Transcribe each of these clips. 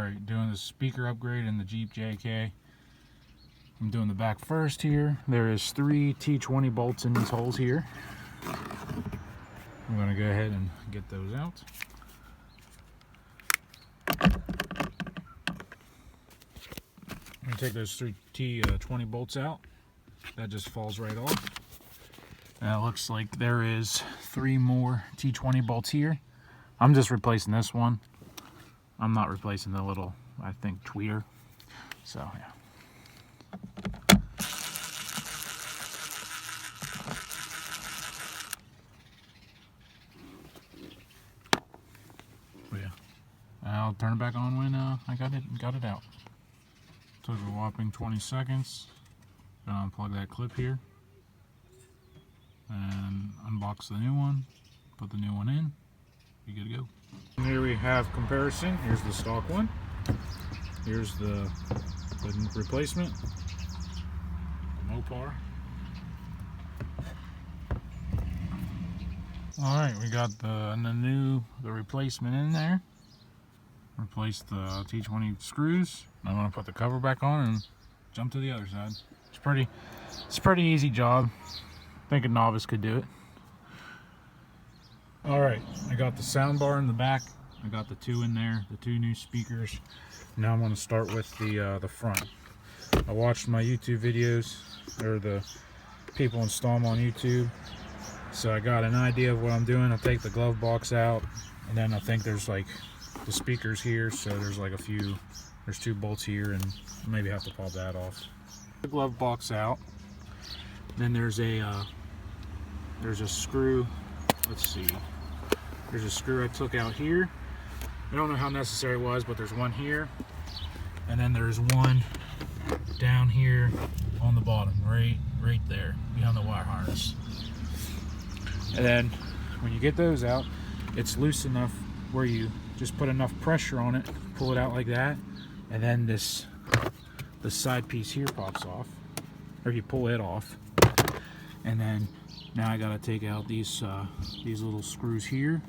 Alright, doing the speaker upgrade in the Jeep JK. I'm doing the back first here. There is 3 T20 bolts in these holes here. I'm going to go ahead and get those out. I'm going to take those 3 T20 bolts out. That just falls right off. And it looks like there is 3 more T20 bolts here. I'm just replacing this one. I'm not replacing the little, I think, tweeter. So, yeah. But yeah, I'll turn it back on when I got it out. Took a whopping 20 seconds. Gonna unplug that clip here and unbox the new one. Put the new one in. Be good to go. And here we have comparison. Here's the stock one. Here's the replacement. Mopar. All right, we got the replacement in there. Replace the T20 screws. I'm gonna put the cover back on and jump to the other side. It's a pretty easy job. I think a novice could do it. All right, I got the sound bar in the back. I got the 2 in there, the 2 new speakers. Now I'm going to start with the front. I watched my YouTube videos, or the people install them on YouTube. So I got an idea of what I'm doing. I'll take the glove box out, and then I think there's like the speakers here. So there's like there's 2 bolts here, and maybe have to pop that off. The glove box out. Then there's a screw. Let's see. There's a screw I took out here. I don't know how necessary it was, but there's one here. And then there's one down here on the bottom, right there, behind the wire harness. And then when you get those out, it's loose enough where you just put enough pressure on it, pull it out like that, and then the side piece here pops off, or you pull it off. And then now I gotta take out these little screws here,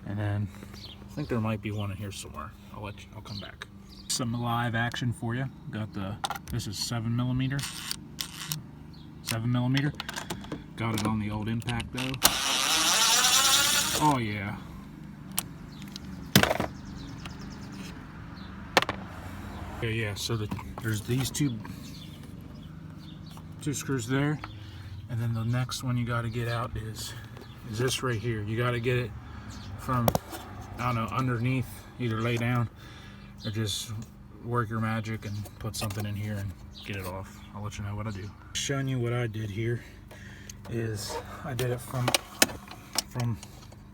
and then I think there might be one in here somewhere. I'll come back. Some live action for you. Got this is 7mm. 7mm. Got it on the old impact though. Oh yeah. Okay, yeah. So there's these two screws there. And then the next one you got to get out is this right here. You got to get it from, I don't know, underneath, either lay down or just work your magic and put something in here and get it off. I'll let you know what I do. Showing you what I did here is I did it from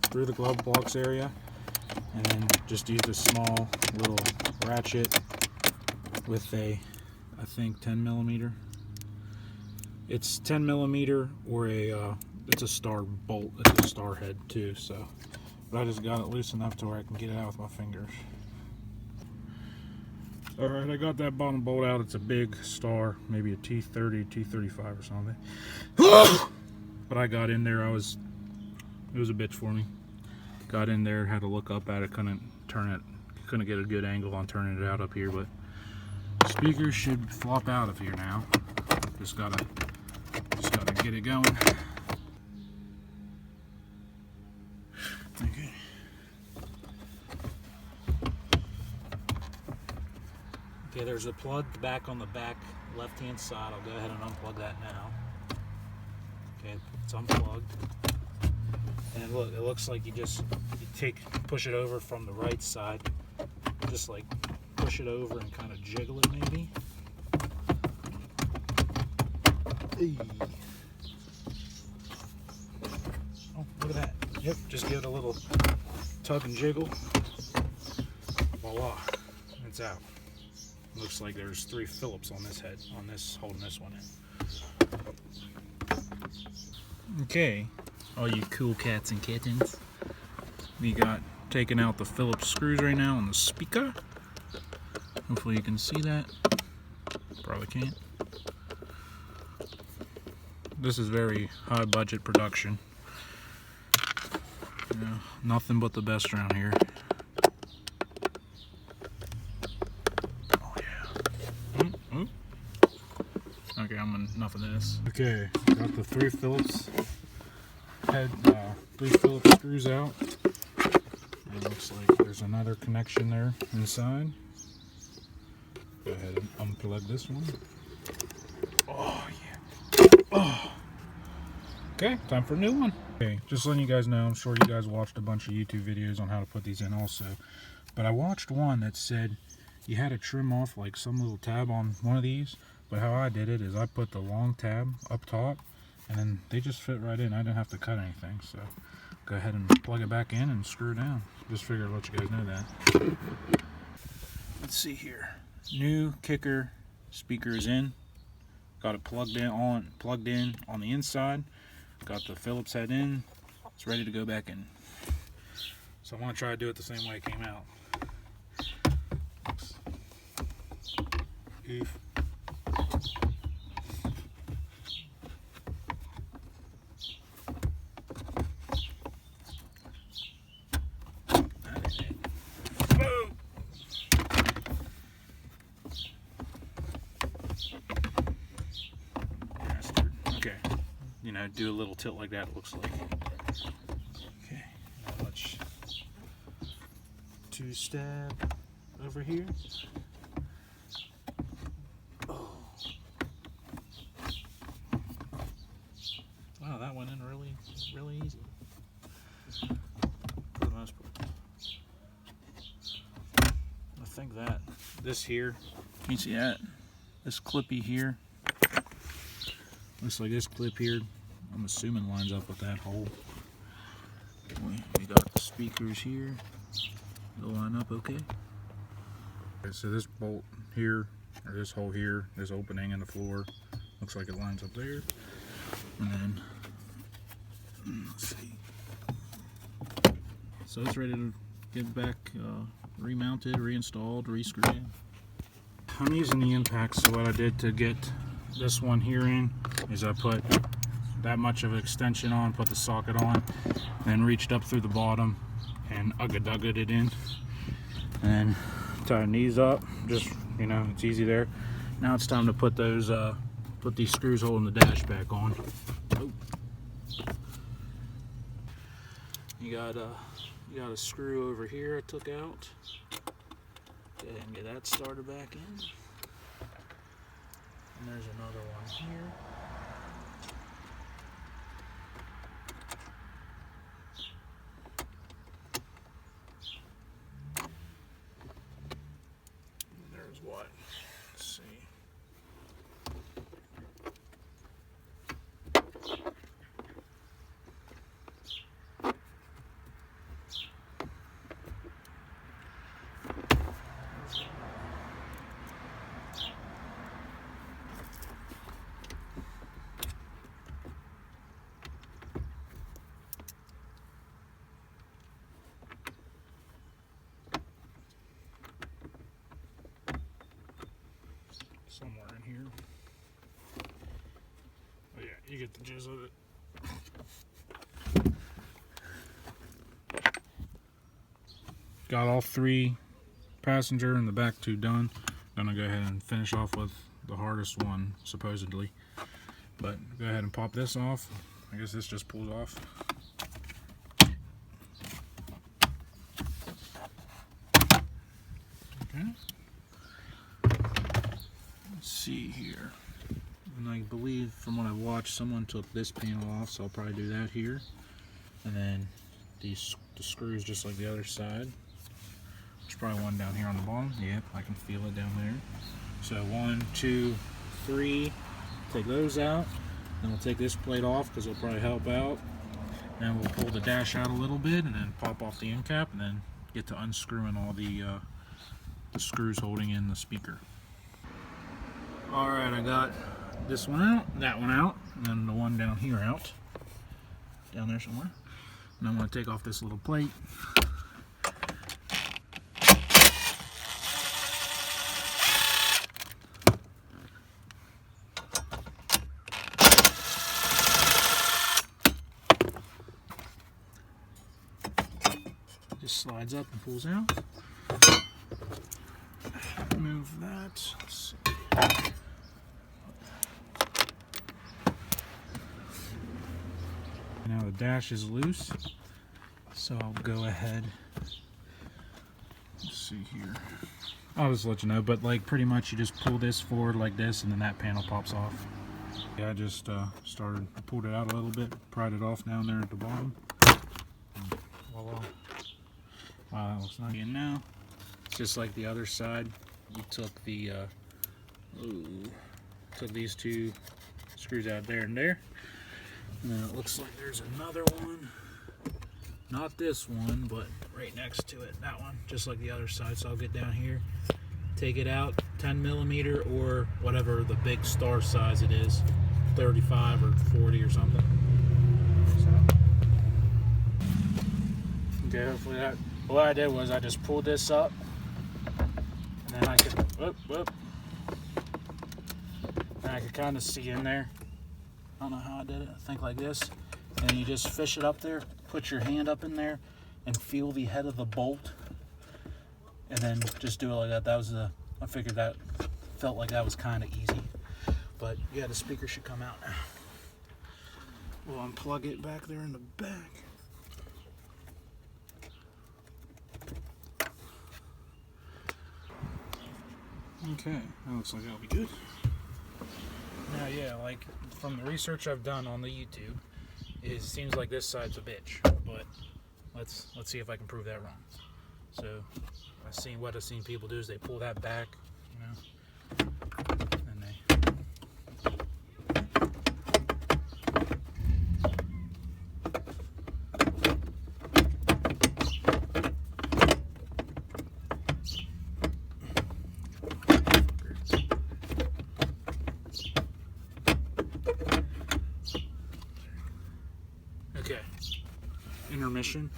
through the glove box area, and then just used a small little ratchet with I think 10mm. It's 10mm or it's a star bolt. It's a star head too. So, but I just got it loose enough to where I can get it out with my fingers. All right, I got that bottom bolt out. It's a big star, maybe a T30, T35 or something. But I got in there. It was a bitch for me. Got in there, had to look up at it, couldn't get a good angle on turning it out up here. But speakers should flop out of here now. Just gotta get it going. Okay. Okay, there's a plug back on the back left-hand side. I'll go ahead and unplug that now. Okay, it's unplugged. And look, it looks like you push it over from the right side. Just like push it over and kind of jiggle it maybe. Oh, look at that. Yep, just give it a little tug and jiggle. Voila, it's out. Looks like there's 3 Phillips on this head, holding this one in. Okay, all you cool cats and kittens. We got taking out the Phillips screws right now on the speaker. Hopefully you can see that. Probably can't. This is very high budget production. Yeah, nothing but the best around here. I'm enough of this. Okay, got the 3 Phillips head, 3 Phillips screws out. It looks like there's another connection there inside. Go ahead and unplug this one. Oh yeah. Oh. Okay, time for a new one. Okay, just letting you guys know, I'm sure you guys watched a bunch of YouTube videos on how to put these in also. But I watched one that said you had to trim off like some little tab on one of these. But how I did it is I put the long tab up top and then they just fit right in. I didn't have to cut anything. So go ahead and plug it back in and screw it down. Just figured I'd let you guys know that. Let's see here. New kicker speaker is in. Got it plugged in on the inside. Got the Phillips head in. It's ready to go back in. So I'm gonna try to do it the same way it came out. Oops. Oof. Okay, you know, do a little tilt like that, it looks like. Okay, now let's 2-stab over here. Oh. Wow, that went in really easy. For the most part. I think that this here, can you see that? This clippy here. Looks like this clip here, I'm assuming lines up with that hole. We got the speakers here. They'll line up okay. Okay, so this bolt here, or this hole here, this opening in the floor, looks like it lines up there. And then, let's see. So it's ready to get back remounted, reinstalled, re-screwed in. I'm using the impacts, so what I did to get this one here in is I put that much of an extension on, put the socket on, then reached up through the bottom and ugga-duggaed it in, and tighten these up. Just, you know, it's easy there. Now it's time to put those put these screws holding the dash back on. Oh. You got a screw over here I took out. Go ahead and get that started back in. And there's another one here. And there's what? Let's see. Somewhere in here. Oh yeah, you get the gist of it. Got all 3 passenger and the back 2 done. Gonna go ahead and finish off with the hardest one, supposedly. But go ahead and pop this off. I guess this just pulls off. Okay. Let's see here. And I believe from what I've watched, someone took this panel off, so I'll probably do that here. And then the screws just like the other side. There's probably one down here on the bottom. Yep, I can feel it down there. So 1, 2, 3. Take those out. Then we'll take this plate off because it'll probably help out. Then we'll pull the dash out a little bit and then pop off the end cap and then get to unscrewing all the screws holding in the speaker. Alright, I got this one out, that one out, and then the one down here out. Down there somewhere. And I'm going to take off this little plate. Just slides up and pulls out. Move that. Let's see. Now the dash is loose, so I'll go ahead. Let's see here. I'll just let you know, but like pretty much you just pull this forward like this and then that panel pops off. Yeah, I just pulled it out a little bit, pried it off down there at the bottom. And voila. Wow, that looks nice. And now, it's just like the other side. You took the, took these two screws out there and there. And then it looks like there's another one. Not this one, but right next to it. That one, just like the other side. So I'll get down here, take it out, 10mm or whatever the big star size it is, 35 or 40 or something. So, okay, hopefully that. What I did was I just pulled this up, and then I could, and I could kind of see in there. I don't know how I did it. I think like this, and you just fish it up there. Put your hand up in there, and feel the head of the bolt, and then just do it like that. That was I figured that felt like that was kind of easy, but yeah, the speaker should come out now. We'll unplug it back there in the back. Okay, that looks like that'll be good. Now, yeah, like from the research I've done on the YouTube, it seems like this side's a bitch, but let's see if I can prove that wrong. So, what I've seen people do is they pull that back, you know, and they. Okay, intermission.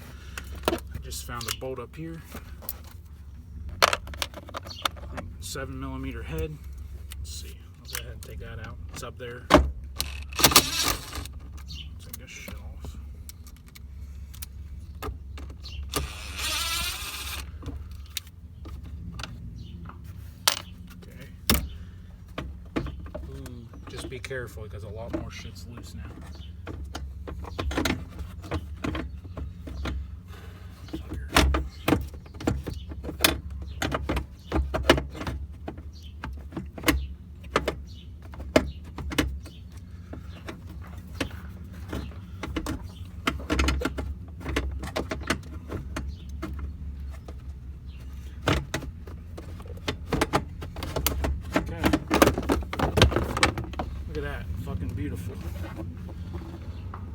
I just found a bolt up here. 7mm head. Let's see. I'll go ahead and take that out. It's up there. Take this shit off. Okay. Ooh, just be careful because a lot more shit's loose now. Look at that, fucking beautiful.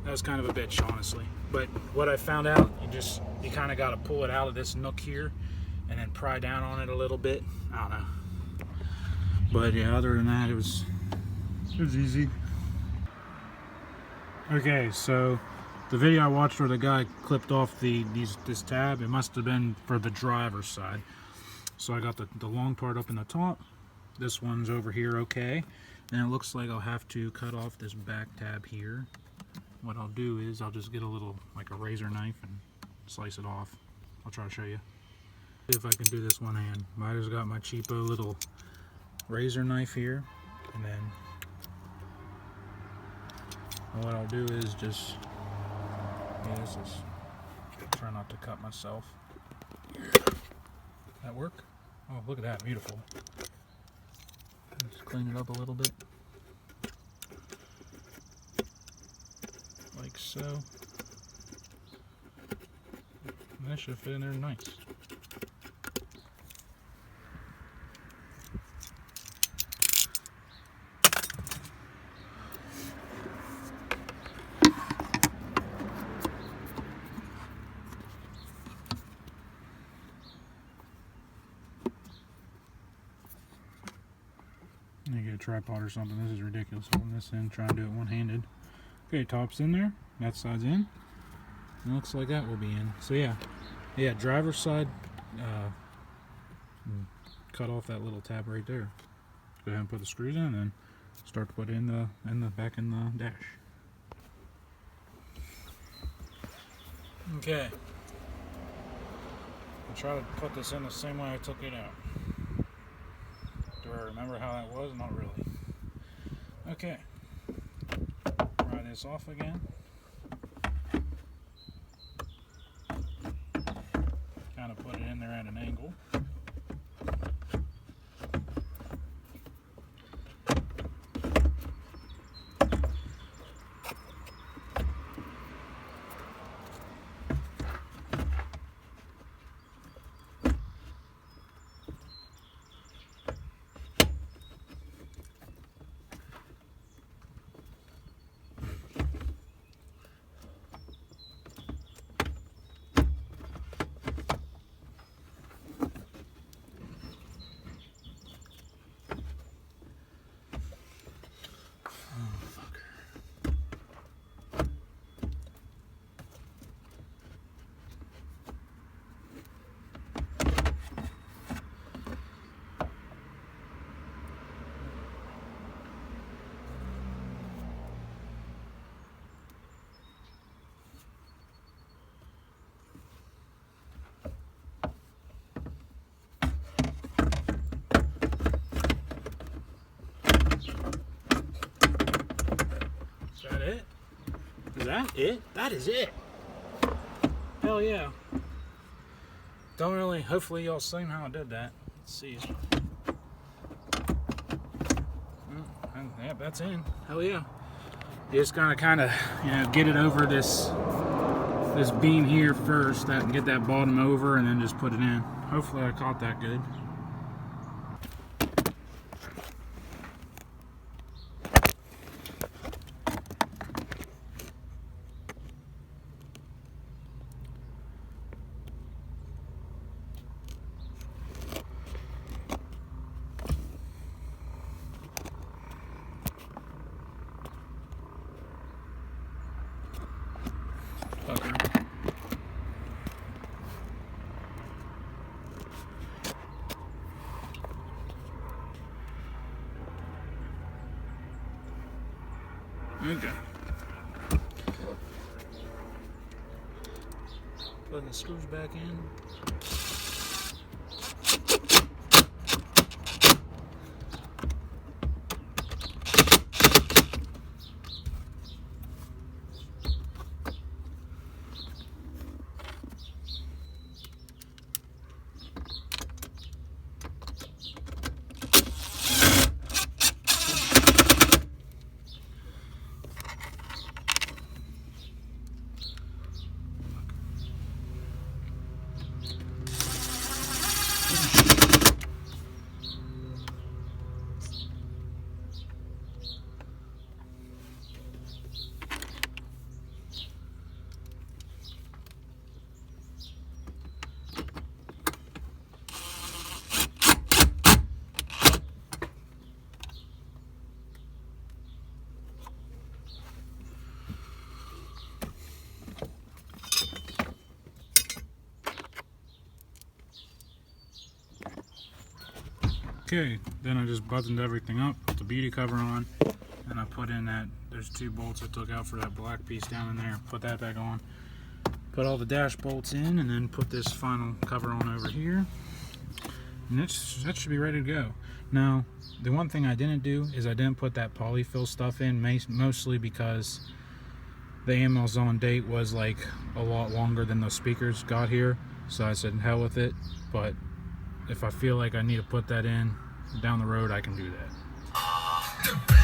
That was kind of a bitch, honestly. But what I found out, you kind of got to pull it out of this nook here and then pry down on it a little bit. I don't know. But yeah, other than that, it was easy. Okay, so the video I watched where the guy clipped off this tab, it must have been for the driver's side. So I got the long part up in the top. This one's over here okay. And it looks like I'll have to cut off this back tab here. What I'll do is I'll just get a little, like a razor knife and slice it off. I'll try to show you. See if I can do this one hand. I just got my cheapo little razor knife here. And then what I'll do is just, try not to cut myself. That work? Oh, look at that, beautiful. Just clean it up a little bit. Like so. And that should fit in there nice. You get a tripod or something. This is ridiculous holding this in, trying to do it one-handed. Okay, top's in there, that side's in. It looks like that will be in. So yeah, driver's side, cut off that little tab right there. Go ahead and put the screws in and then start to put in the back in the dash. Okay. I'll try to put this in the same way I took it out. Do I remember how that was? Not really. Okay. Pry this off again. kind of put it in there at an angle. Is that it? Is that it? That is it. Hell yeah. Don't really, hopefully y'all seen how I did that. Let's see. Yep, that's in. Hell yeah. You just gotta kind of, you know, get it over this beam here first, that and get that bottom over, and then just put it in. Hopefully I caught that good. Okay. Putting the screws back in. Okay, then I just buttoned everything up, put the beauty cover on, and I put in that, there's 2 bolts I took out for that black piece down in there, put that back on. Put all the dash bolts in, and then put this final cover on over here. And that should be ready to go. Now, the one thing I didn't do is I didn't put that polyfill stuff in, mostly because the Amazon date was like a lot longer than those speakers got here. So I said, hell with it. But if I feel like I need to put that in down the road, I can do that.